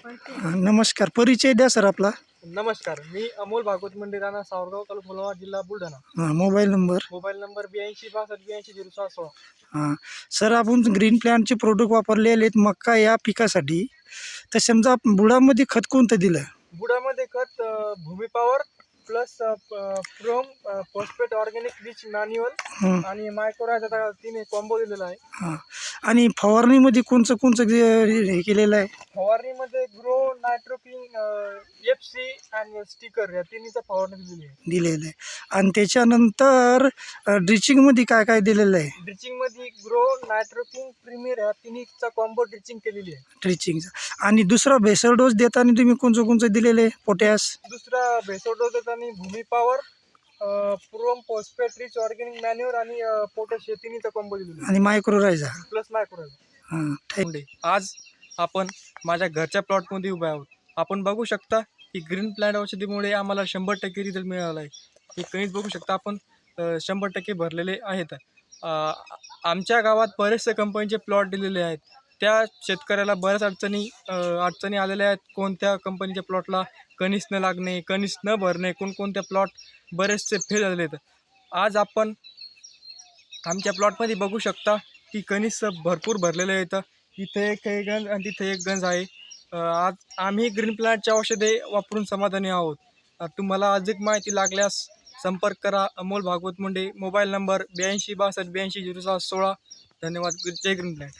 नमस्कार, परिचय द्या सर आपला. नमस्कार, मी अमोल भागवत मंडे, राणा सावरगाव, तालुका मुलवा, जिल्हा Buldhana. Mobile number. Mobile number 8262820616. हां सर, आपण ग्रीन प्लॅनचे प्रोडक्ट वापरलेले आहेत मक्का या पिकासाठी. तर समजा बुडामध्ये खत कोणतं दिलं? बुडामध्ये खत Bhoomi power plus from phosphate organic rich manual आणि मायक्रोरायझा तिने कॉम्बो दिलेला आहे. हां, आणि फवारणीमध्ये कोणचं हे केलेलं आहे? फवारणीमध्ये ग्रो, नायट्रोकिंग, FC आणि स्टिकर या तिन्हीचा फवारणी दिलेलं आहे. आणि त्याच्यानंतर ड्रिचिंगमध्ये काय काय दिलेलं आहे? ड्रिचिंगमध्ये ग्रो, नायट्रोकिंग, प्रीमियर या तिन्हीचा कॉम्बो ड्रिचिंग केलेली आहे. ड्रिचिंगचा. आणि दुसरा भेसळ डोस देताना तुम्ही कोणचं दिलेलं आहे? पोटॅश. दुसरा भेसळ डोस देताना भूमी पॉवर, प्रोम फॉस्फेट रिच ऑर्गॅनिक मॅन्युअर आणि पोटॅश या तिन्हीचा कॉम्बो दिलेला आणि मायक्रोरायझा प्लस मायक्रोरायझा. हां. आज आपण माझ्या घरच्या प्लॉटमध्ये उभे आहोत. आपण बघू शकता की ग्रीन प्लॅन्ट औषधीमुळे आम्हाला 100% रिझल्ट मिळाला आहे. हे कणीस बघू शकता आपण 100% भरलेले आहेत. आमच्या गावात बरेचसे कंपनीचे प्लॉट दिलेले आहेत. त्या शेतकऱ्याला बऱ्याच अडचणी आलेल्या आहेत. कोणत्या कंपनीच्या प्लॉटला कणीस न लागणे, कणीस न भरणे, कोणकोणत्या प्लॉट बरेचसे फेल झालेले आहेत. आज आपण आमच्या प्लॉटमध्ये बघू शकता की कणीस भरपूर भरलेले आहेत. इथे एक गंज आणि तिथे एक गंज आहे. आज आम्ही ग्रीन प्लॅन्टचे औषधे वापरून समाधानी आहोत. तुम्हाला अधिक माहिती लागल्यास संपर्क करा. Amol Bhagwat Munde, mobile number 8262820616. धन्यवाद. जय ग्रीन प्लॅन्ट.